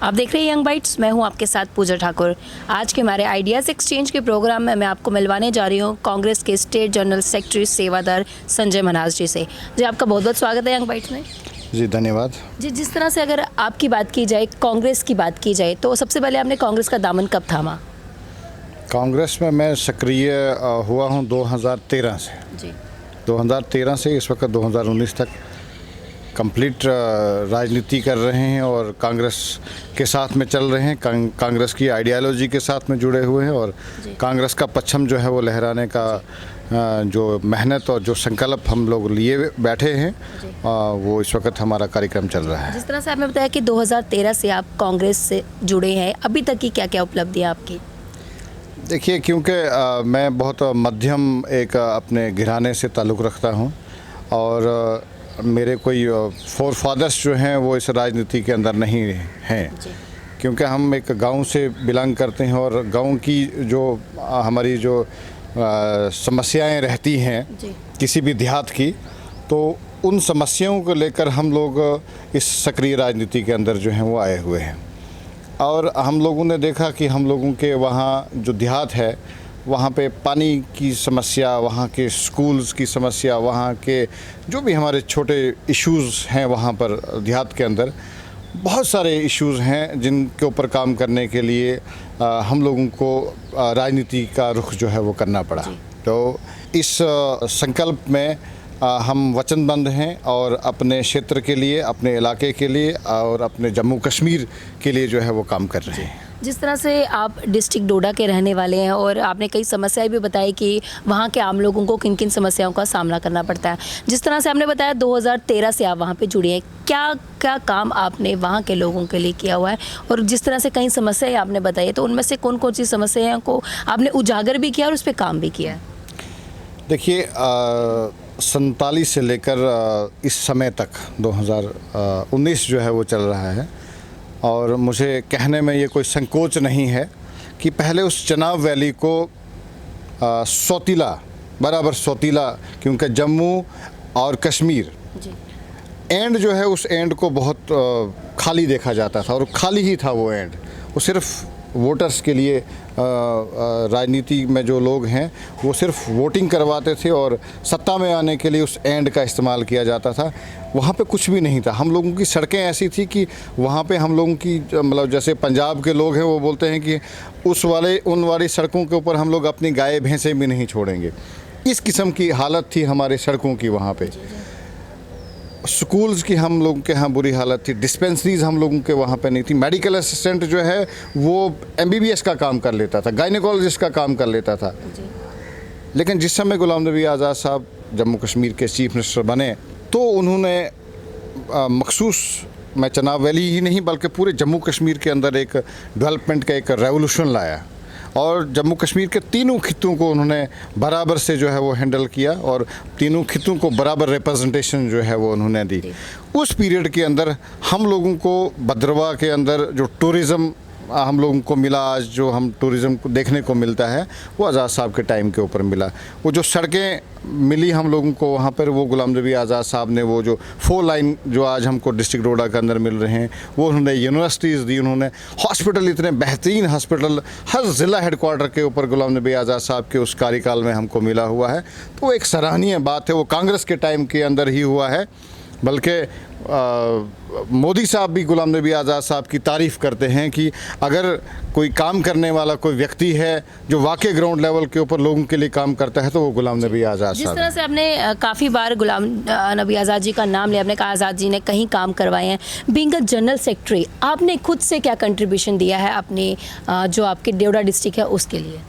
आप देख रहे हैं यंग बाइट्स, मैं हूं आपके साथ पूजा ठाकुर। आज के हमारे आइडियाज़ एक्सचेंज के प्रोग्राम में मैं आपको मिलवाने जा रही हूं कांग्रेस के स्टेट जनरल सेक्रेटरी सेवादार संजय मन्हास जी से। जी, आपका बहुत बहुत स्वागत है यंग बाइट्स में। जी धन्यवाद। जी, जिस तरह से अगर आपकी बात की जाए, कांग्रेस की बात की जाए, तो सबसे पहले आपने कांग्रेस का दामन कब थामा? कांग्रेस में मैं सक्रिय हुआ हूं 2013 से। जी, 2013 से इस वक्त 2019 तक कंप्लीट राजनीति कर रहे हैं और कांग्रेस के साथ में चल रहे हैं। कांग्रेस की आइडियालॉजी के साथ में जुड़े हुए हैं और कांग्रेस का परचम जो है वो लहराने का जो मेहनत और जो संकल्प हम लोग लिए बैठे हैं वो इस वक्त हमारा कार्यक्रम चल रहा है। जिस तरह से आपने बताया कि 2013 से आप कांग्रेस से जुड़े हैं, अभी तक की क्या क्या उपलब्धियाँ आपकी? देखिए, क्योंकि मैं बहुत मध्यम एक अपने घराने से ताल्लुक़ रखता हूँ और मेरे कोई फोर फादर्स जो हैं वो इस राजनीति के अंदर नहीं हैं, क्योंकि हम एक गांव से बिलोंग करते हैं और गांव की जो हमारी जो समस्याएं रहती हैं किसी भी देहात की, तो उन समस्याओं को लेकर हम लोग इस सक्रिय राजनीति के अंदर जो हैं वो आए हुए हैं। और हम लोगों ने देखा कि हम लोगों के वहाँ जो देहात है वहाँ पे पानी की समस्या, वहाँ के स्कूल्स की समस्या, वहाँ के जो भी हमारे छोटे इश्यूज़ हैं वहाँ पर देहात के अंदर बहुत सारे इश्यूज़ हैं जिनके ऊपर काम करने के लिए हम लोगों को राजनीति का रुख जो है वो करना पड़ा। तो इस संकल्प में हम वचनबद्ध हैं और अपने क्षेत्र के लिए, अपने इलाके के लिए और अपने जम्मू कश्मीर के लिए जो है वो काम कर रहे हैं। जिस तरह से आप डिस्ट्रिक्ट डोडा के रहने वाले हैं और आपने कई समस्याएं भी बताई कि वहाँ के आम लोगों को किन किन समस्याओं का सामना करना पड़ता है, जिस तरह से आपने बताया 2013 से आप वहाँ पे जुड़े हैं, क्या क्या काम आपने वहाँ के लोगों के लिए किया हुआ है? और जिस तरह से कई समस्याएं आपने बताई, तो उनमें से कौन कौन सी समस्याओं को आपने उजागर भी किया और उस पर काम भी किया है? देखिए, 47 से लेकर इस समय तक 2019 जो है वो चल रहा है और मुझे कहने में ये कोई संकोच नहीं है कि पहले उस चनाब वैली को सौतीला, बराबर सौतीला, क्योंकि जम्मू और कश्मीर एंड जो है उस एंड को बहुत खाली देखा जाता था और खाली ही था वो एंड। वो सिर्फ वोटर्स के लिए राजनीति में जो लोग हैं वो सिर्फ वोटिंग करवाते थे और सत्ता में आने के लिए उस एंड का इस्तेमाल किया जाता था। वहाँ पे कुछ भी नहीं था। हम लोगों की सड़कें ऐसी थी कि वहाँ पे हम लोगों की, मतलब जैसे पंजाब के लोग हैं वो बोलते हैं कि उन वाली सड़कों के ऊपर हम लोग अपनी गाय भैंसें भी नहीं छोड़ेंगे। इस किस्म की हालत थी हमारे सड़कों की वहाँ पे। स्कूल्स की हम लोगों के यहाँ बुरी हालत थी। डिस्पेंसरीज हम लोगों के वहाँ पे नहीं थी। मेडिकल असिस्टेंट जो है वो MBBS का काम कर लेता था, गायनेकोलॉजिस्ट का काम कर लेता था। लेकिन जिस समय गुलाम नबी आज़ाद साहब जम्मू कश्मीर के चीफ मिनिस्टर बने तो उन्होंने मखसूस, मैं चनाब वैली ही नहीं बल्कि पूरे जम्मू कश्मीर के अंदर एक डेवलपमेंट का एक रेवोल्यूशन लाया और जम्मू कश्मीर के तीनों खित्तों को उन्होंने बराबर से जो है वो हैंडल किया और तीनों खित्तों को बराबर रिप्रेजेंटेशन जो है वो उन्होंने दी। उस पीरियड के अंदर हम लोगों को भद्रवाह के अंदर जो टूरिज़्म हम लोगों को मिला, आज जो हम टूरिज़्म को देखने को मिलता है वो आज़ाद साहब के टाइम के ऊपर मिला। वो जो सड़कें मिली हम लोगों को वहाँ पर, वो गुलाम नबी आज़ाद साहब ने वो जो 4 लाइन जो आज हमको डिस्ट्रिक्ट डोडा के अंदर मिल रहे हैं वो उन्होंने यूनिवर्सिटीज़ दी, उन्होंने हॉस्पिटल, इतने बेहतरीन हॉस्पिटल हर ज़िला हेडक्वार्टर के ऊपर गुलाम नबी आज़ाद साहब के उस कार्यकाल में हमको मिला हुआ है। तो वो एक सराहनीय बात है। वो कांग्रेस के टाइम के अंदर ही हुआ है, बल्कि मोदी साहब भी गुलाम नबी आज़ाद साहब की तारीफ़ करते हैं कि अगर कोई काम करने वाला कोई व्यक्ति है जो वाकई ग्राउंड लेवल के ऊपर लोगों के लिए काम करता है तो वो गुलाम नबी आज़ाद साहब। जिस तरह से आपने काफ़ी बार गुलाम नबी आज़ाद जी का नाम लिया, आपने कहा आज़ाद जी ने कहीं काम करवाए हैं। बीइंग अ जनरल सेक्रेटरी, आपने खुद से क्या कंट्रीब्यूशन दिया है अपने जो आपके डोडा डिस्ट्रिक्ट है उसके लिए?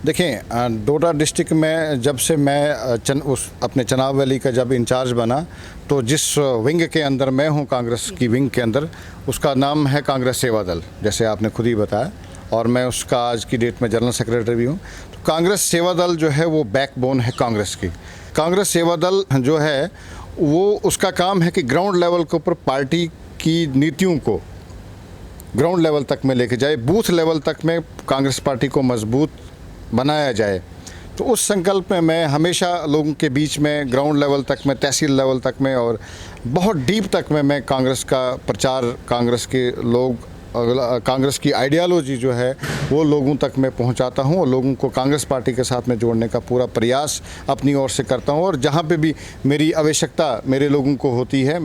देखें, डोडा डिस्ट्रिक्ट में जब से मैं अपने चनाब वैली का जब इंचार्ज बना तो जिस विंग के अंदर मैं हूँ, कांग्रेस की विंग के अंदर, उसका नाम है कांग्रेस सेवा दल, जैसे आपने खुद ही बताया, और मैं उसका आज की डेट में जनरल सेक्रेटरी भी हूँ। तो कांग्रेस सेवा दल जो है वो बैकबोन है कांग्रेस की। कांग्रेस सेवा दल जो है वो, उसका काम है कि ग्राउंड लेवल के ऊपर पार्टी की नीतियों को ग्राउंड लेवल तक में लेके जाए, बूथ लेवल तक में कांग्रेस पार्टी को मजबूत बनाया जाए। तो उस संकल्प में मैं हमेशा लोगों के बीच में ग्राउंड लेवल तक में, तहसील लेवल तक में और बहुत डीप तक में मैं कांग्रेस का प्रचार, कांग्रेस के लोग कांग्रेस की आइडियालॉजी जो है वो लोगों तक मैं पहुंचाता हूं और लोगों को कांग्रेस पार्टी के साथ में जोड़ने का पूरा प्रयास अपनी ओर से करता हूं। और जहां पे भी मेरी आवश्यकता मेरे लोगों को होती है,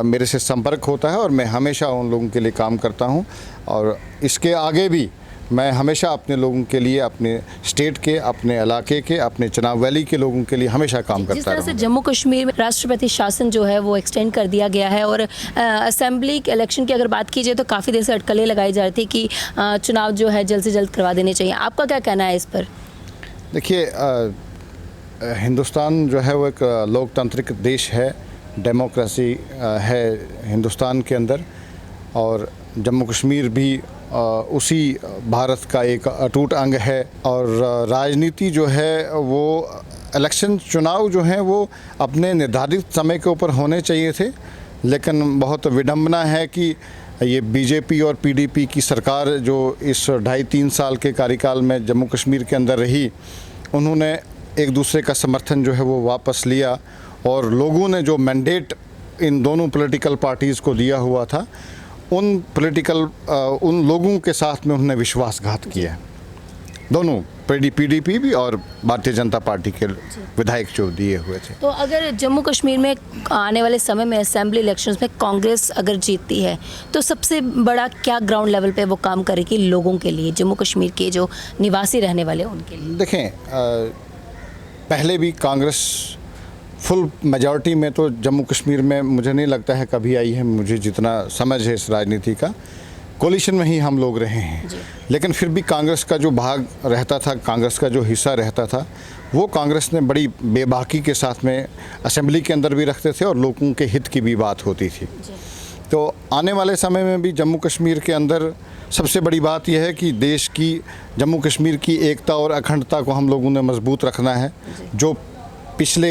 मेरे से संपर्क होता है और मैं हमेशा उन लोगों के लिए काम करता हूं। और इसके आगे भी मैं हमेशा अपने लोगों के लिए, अपने स्टेट के, अपने इलाके के, अपने चनाब वैली के लोगों के लिए हमेशा काम करता जिस तरह से रहूँगा। जम्मू कश्मीर में राष्ट्रपति शासन जो है वो एक्सटेंड कर दिया गया है और असेंबली के इलेक्शन की अगर बात की जाए तो काफ़ी देर से अटकलें लगाई जा रही थी कि चुनाव जो है जल्द से जल्द करवा देने चाहिए। आपका क्या कहना है इस पर? देखिए, हिंदुस्तान जो है वो एक लोकतांत्रिक देश है, डेमोक्रेसी है हिंदुस्तान के अंदर, और जम्मू कश्मीर भी उसी भारत का एक अटूट अंग है। और राजनीति जो है वो इलेक्शन चुनाव जो हैं वो अपने निर्धारित समय के ऊपर होने चाहिए थे, लेकिन बहुत विडंबना है कि ये बीजेपी और पीडीपी की सरकार जो इस 2.5-3 साल के कार्यकाल में जम्मू कश्मीर के अंदर रही, उन्होंने एक दूसरे का समर्थन जो है वो वापस लिया और लोगों ने जो मैंडेट इन दोनों पॉलिटिकल पार्टीज़ को दिया हुआ था उन लोगों के साथ में उन्होंने विश्वासघात किया। दोनों पीडीपी भी और भारतीय जनता पार्टी के विधायक जो दिए हुए थे। तो अगर जम्मू कश्मीर में आने वाले समय में असेंबली इलेक्शंस में कांग्रेस अगर जीतती है तो सबसे बड़ा क्या ग्राउंड लेवल पे वो काम करेगी लोगों के लिए, जम्मू कश्मीर के जो निवासी रहने वाले उनके लिए? देखें, पहले भी कांग्रेस फुल मेजॉरिटी में तो जम्मू कश्मीर में मुझे नहीं लगता है कभी आई है। मुझे जितना समझ है इस राजनीति का, कोलिशन में ही हम लोग रहे हैं, लेकिन फिर भी कांग्रेस का जो भाग रहता था, कांग्रेस का जो हिस्सा रहता था, वो कांग्रेस ने बड़ी बेबाकी के साथ में असेंबली के अंदर भी रखते थे और लोगों के हित की भी बात होती थी। तो आने वाले समय में भी जम्मू कश्मीर के अंदर सबसे बड़ी बात यह है कि देश की, जम्मू कश्मीर की एकता और अखंडता को हम लोगों ने मजबूत रखना है। जो पिछले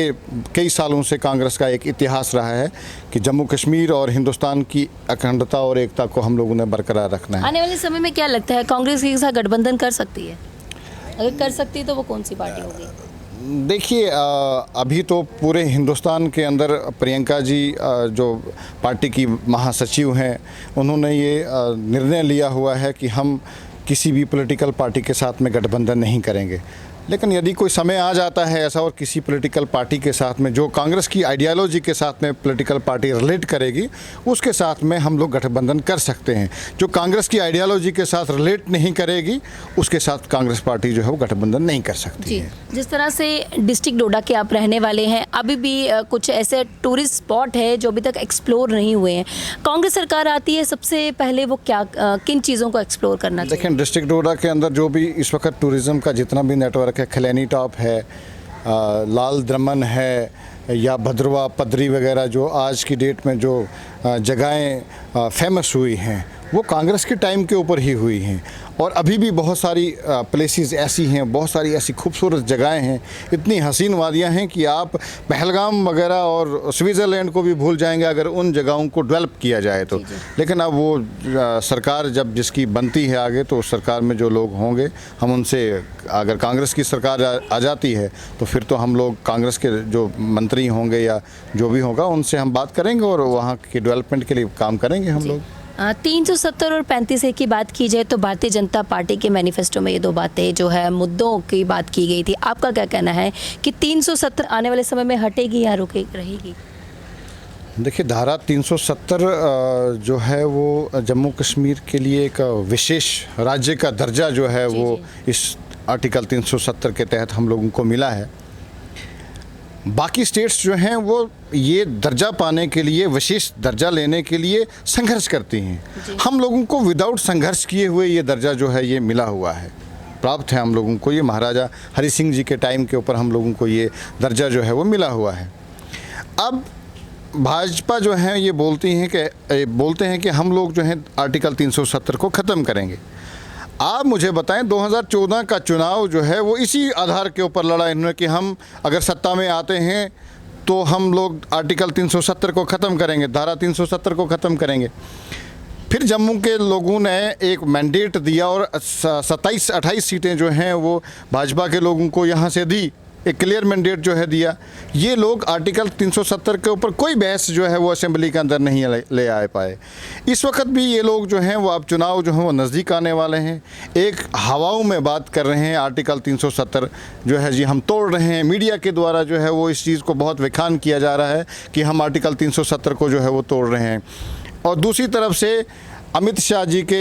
कई सालों से कांग्रेस का एक इतिहास रहा है कि जम्मू कश्मीर और हिंदुस्तान की अखंडता और एकता को हम लोगों ने बरकरार रखना है। आने वाले समय में क्या लगता है कांग्रेस के साथ गठबंधन कर सकती है? अगर कर सकती है तो वो कौन सी पार्टी होगी? देखिए, अभी तो पूरे हिंदुस्तान के अंदर प्रियंका जी जो पार्टी की महासचिव हैं, उन्होंने ये निर्णय लिया हुआ है कि हम किसी भी पॉलिटिकल पार्टी के साथ में गठबंधन नहीं करेंगे। लेकिन यदि कोई समय आ जाता है ऐसा और किसी पॉलिटिकल पार्टी के साथ में जो कांग्रेस की आइडियालॉजी के साथ में पॉलिटिकल पार्टी रिलेट करेगी, उसके साथ में हम लोग गठबंधन कर सकते हैं। जो कांग्रेस की आइडियालॉजी के साथ रिलेट नहीं करेगी, उसके साथ कांग्रेस पार्टी जो है वो गठबंधन नहीं कर सकती है। जिस तरह से डिस्ट्रिक्ट डोडा के आप रहने वाले हैं, अभी भी कुछ ऐसे टूरिस्ट स्पॉट है जो अभी तक एक्सप्लोर नहीं हुए हैं। कांग्रेस सरकार आती है, सबसे पहले वो क्या किन चीज़ों को एक्सप्लोर करना चाहिए? देखिए, डिस्ट्रिक्ट डोडा के अंदर जो भी इस वक्त टूरिज़्म का जितना भी नेटवर्क है, खलैनी टॉप है, लाल द्रमन है, या भद्रवा पदरी वगैरह, जो आज की डेट में जो जगहें फेमस हुई हैं वो कांग्रेस के टाइम के ऊपर ही हुई हैं। और अभी भी बहुत सारी प्लेसेस ऐसी हैं, बहुत सारी ऐसी खूबसूरत जगहें हैं, इतनी हसीन वादियाँ हैं कि आप पहलगाम वगैरह और स्विट्ज़रलैंड को भी भूल जाएंगे अगर उन जगहों को डेवलप किया जाए तो। लेकिन अब वो सरकार जब जिसकी बनती है आगे, तो उस सरकार में जो लोग होंगे, हम उनसे, अगर कांग्रेस की सरकार आ जाती है तो फिर तो हम लोग कांग्रेस के जो मंत्री होंगे या जो भी होगा उनसे हम बात करेंगे और वहाँ के डेवलपमेंट के लिए काम करेंगे हम लोग। 370 और 35A की बात की जाए तो भारतीय जनता पार्टी के मैनिफेस्टो में ये दो बातें जो है मुद्दों की बात की गई थी। आपका क्या कहना है कि 370 आने वाले समय में हटेगी या रहेगी? देखिए, धारा 370 जो है वो जम्मू कश्मीर के लिए एक विशेष राज्य का दर्जा जो है वो इस आर्टिकल 370 के तहत हम लोगों को मिला है। बाकी स्टेट्स जो हैं वो ये दर्जा पाने के लिए, विशेष दर्जा लेने के लिए संघर्ष करती हैं। हम लोगों को विदाउट संघर्ष किए हुए ये दर्जा जो है ये मिला हुआ है, प्राप्त है हम लोगों को। ये महाराजा हरि सिंह जी के टाइम के ऊपर हम लोगों को ये दर्जा जो है वो मिला हुआ है। अब भाजपा जो है ये बोलते हैं कि हम लोग जो है आर्टिकल 370 को ख़त्म करेंगे। आप मुझे बताएं, 2014 का चुनाव जो है वो इसी आधार के ऊपर लड़ा इन्होंने कि हम अगर सत्ता में आते हैं तो हम लोग आर्टिकल 370 को ख़त्म करेंगे, धारा 370 को ख़त्म करेंगे। फिर जम्मू के लोगों ने एक मैंडेट दिया और 27-28 सीटें जो हैं वो भाजपा के लोगों को यहाँ से दी एक क्लियर मैंडेट जो है दिया। ये लोग आर्टिकल 370 के ऊपर कोई बहस जो है वो असेंबली के अंदर नहीं ले आ पाए। इस वक्त भी ये लोग जो हैं वो अब चुनाव जो है वो नज़दीक आने वाले हैं, एक हवाओं में बात कर रहे हैं। आर्टिकल 370 जो है जी हम तोड़ रहे हैं। मीडिया के द्वारा जो है वो इस चीज़ को बहुत विखान किया जा रहा है कि हम आर्टिकल 370 को जो है वो तोड़ रहे हैं। और दूसरी तरफ से अमित शाह जी के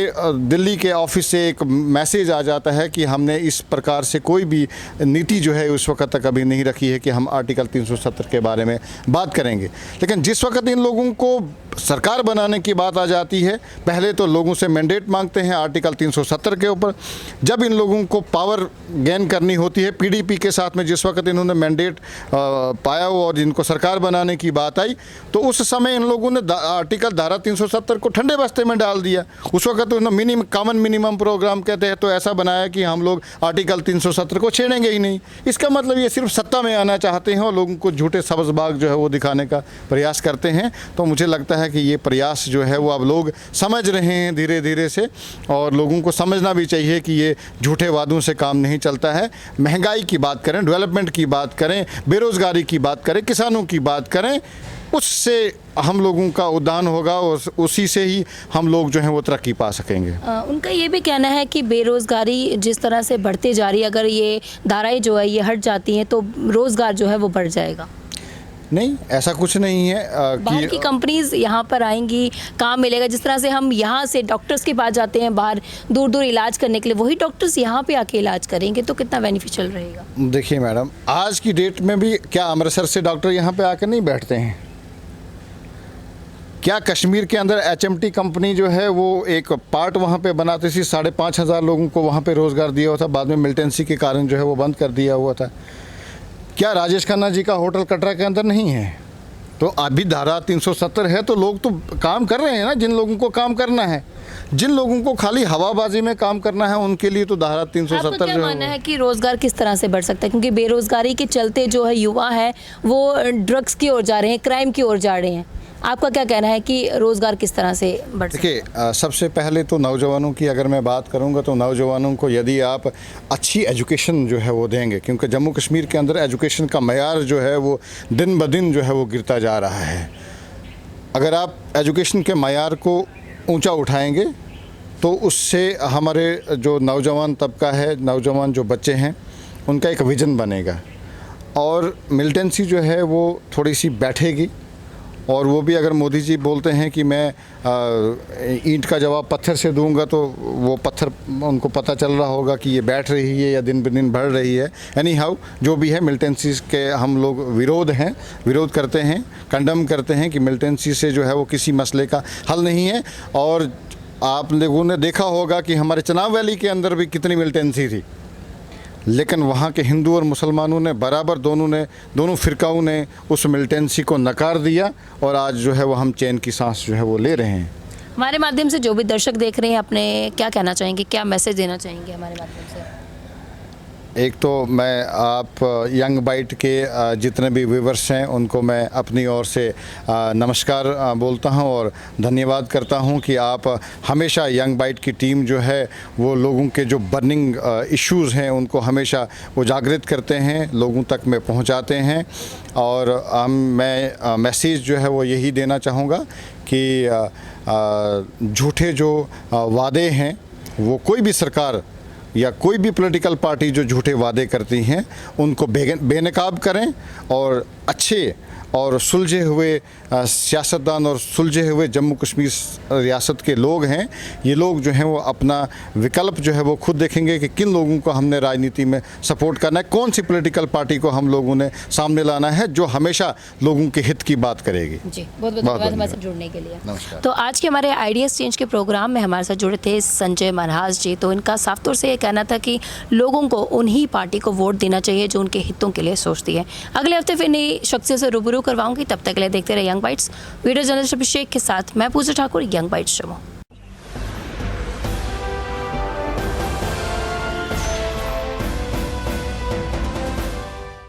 दिल्ली के ऑफिस से एक मैसेज आ जाता है कि हमने इस प्रकार से कोई भी नीति जो है उस वक्त तक अभी नहीं रखी है कि हम आर्टिकल 370 के बारे में बात करेंगे। लेकिन जिस वक्त इन लोगों को सरकार बनाने की बात आ जाती है, पहले तो लोगों से मैंडेट मांगते हैं आर्टिकल 370 के ऊपर। जब इन लोगों को पावर गेन करनी होती है पीडीपी के साथ में, जिस वक्त इन्होंने मैंडेट पाया और इनको सरकार बनाने की बात आई, तो उस समय इन लोगों ने आर्टिकल धारा 370 को ठंडे बस्ते में डाल दिया। उस वक्त उन्होंने कॉमन मिनिमम प्रोग्राम के तहत तो ऐसा बनाया कि हम लोग आर्टिकल 370 को छेड़ेंगे ही नहीं। इसका मतलब ये सिर्फ सत्ता में आना चाहते हैं और लोगों को झूठे सब्ज़ बाग जो है वो दिखाने का प्रयास करते हैं। तो मुझे लगता है कि ये प्रयास जो है वो अब लोग समझ रहे हैं धीरे धीरे से, और लोगों को समझना भी चाहिए कि ये झूठे वादों से काम नहीं चलता है। महंगाई की बात करें, डेवलपमेंट की बात करें, बेरोज़गारी की बात करें, किसानों की बात करें, उससे हम लोगों का उद्धार होगा और उसी से ही हम लोग जो हैं वो तरक्की पा सकेंगे। उनका ये भी कहना है कि बेरोज़गारी जिस तरह से बढ़ती जा रही है, अगर ये धाराएं जो है ये हट जाती हैं तो रोज़गार जो है वो बढ़ जाएगा। नहीं, ऐसा कुछ नहीं है बाहर की कंपनीज यहाँ पर आएंगी, काम मिलेगा। जिस तरह से हम यहाँ से डॉक्टर्स के पास जाते हैं बाहर दूर दूर इलाज करने के लिए, वही डॉक्टर्स यहाँ पे आके इलाज करेंगे तो कितना बेनिफिशियल रहेगा। देखिए मैडम, आज की डेट में भी क्या अमृतसर से डॉक्टर यहाँ पे आकर नहीं बैठते हैं? क्या कश्मीर के अंदर HMT कंपनी जो है वो एक पार्ट वहाँ पे बनाती थी, 5,500 लोगों को वहाँ पे रोज़गार दिया हुआ था, बाद में मिलिटेंसी के कारण जो है वो बंद कर दिया हुआ था। क्या राजेश खन्ना जी का होटल कटरा के अंदर नहीं है? तो अभी धारा 370 है तो लोग तो काम कर रहे हैं ना, जिन लोगों को काम करना है। जिन लोगों को खाली हवाबाजी में काम करना है उनके लिए तो धारा 370 क्या मानना है कि रोजगार किस तरह से बढ़ सकता है? क्योंकि बेरोजगारी के चलते जो है युवा है वो ड्रग्स की ओर जा रहे हैं, क्राइम की ओर जा रहे हैं। आपका क्या कहना है कि रोज़गार किस तरह से बढ़ सकता है? देखिए, सबसे पहले तो नौजवानों की अगर मैं बात करूंगा तो नौजवानों को यदि आप अच्छी एजुकेशन जो है वो देंगे, क्योंकि जम्मू कश्मीर के अंदर एजुकेशन का मयार जो है वो दिन ब दिन जो है वो गिरता जा रहा है। अगर आप एजुकेशन के मयार को ऊंचा उठाएंगे तो उससे हमारे जो नौजवान तबका है, नौजवान जो बच्चे हैं, उनका एक विज़न बनेगा और मिलिटेंसी जो है वो थोड़ी सी बैठेगी। और वो भी अगर मोदी जी बोलते हैं कि मैं ईंट का जवाब पत्थर से दूंगा, तो वो पत्थर उनको पता चल रहा होगा कि ये बैठ रही है या दिन ब दिन बढ़ रही है। एनी हाउ जो भी है, मिलिटेंसी के हम लोग विरोध करते हैं, कंडम करते हैं कि मिलिटेंसी से जो है वो किसी मसले का हल नहीं है। और आप लोगों ने देखा होगा कि हमारे चनाब वैली के अंदर भी कितनी मिलिटेंसी थी, लेकिन वहाँ के हिंदू और मुसलमानों ने बराबर दोनों फ़िरकाओं ने उस मिलिटेंसी को नकार दिया और आज जो है वो हम चैन की सांस जो है वो ले रहे हैं। हमारे माध्यम से जो भी दर्शक देख रहे हैं, अपने क्या कहना चाहेंगे, क्या मैसेज देना चाहेंगे हमारे माध्यम से? एक तो मैं आप यंग बाइट के जितने भी व्यूवर्स हैं उनको मैं अपनी ओर से नमस्कार बोलता हूं और धन्यवाद करता हूं कि आप हमेशा यंग बाइट की टीम जो है वो लोगों के जो बर्निंग इश्यूज़ हैं उनको हमेशा वो जागृत करते हैं, लोगों तक में पहुंचाते हैं। और मैं मैसेज जो है वो यही देना चाहूँगा कि झूठे जो वादे हैं वो कोई भी सरकार या कोई भी पॉलिटिकल पार्टी जो झूठे वादे करती हैं उनको बेनकाब करें और अच्छे और सुलझे हुए सियासतदान और सुलझे हुए जम्मू कश्मीर रियासत के लोग हैं, ये लोग जो हैं वो अपना विकल्प जो है वो खुद देखेंगे कि किन लोगों को हमने राजनीति में सपोर्ट करना है, कौन सी पॉलिटिकल पार्टी को हम लोगों ने सामने लाना है जो हमेशा लोगों के हित की बात करेगी। जी, बहुत बहुत धन्यवाद हमारे साथ जुड़ने के लिए। नमस्कार। तो आज के हमारे आइडियाज़ चेंज के प्रोग्राम में हमारे साथ जुड़े थे संजय मनहास जी। तो इनका साफ तौर से ये कहना था कि लोगों को उन्हीं पार्टी को वोट देना चाहिए जो उनके हितों के लिए सोचती है। अगले हफ्ते फिर नई शख्सियत से रूबरू करवाऊंगी, तब तक के लिए देखते रहे यंग बाइट्स। वीडियो जर्नलिस्ट अभिषेक के साथ मैं पूजा ठाकुर, यंग बाइट्स शो।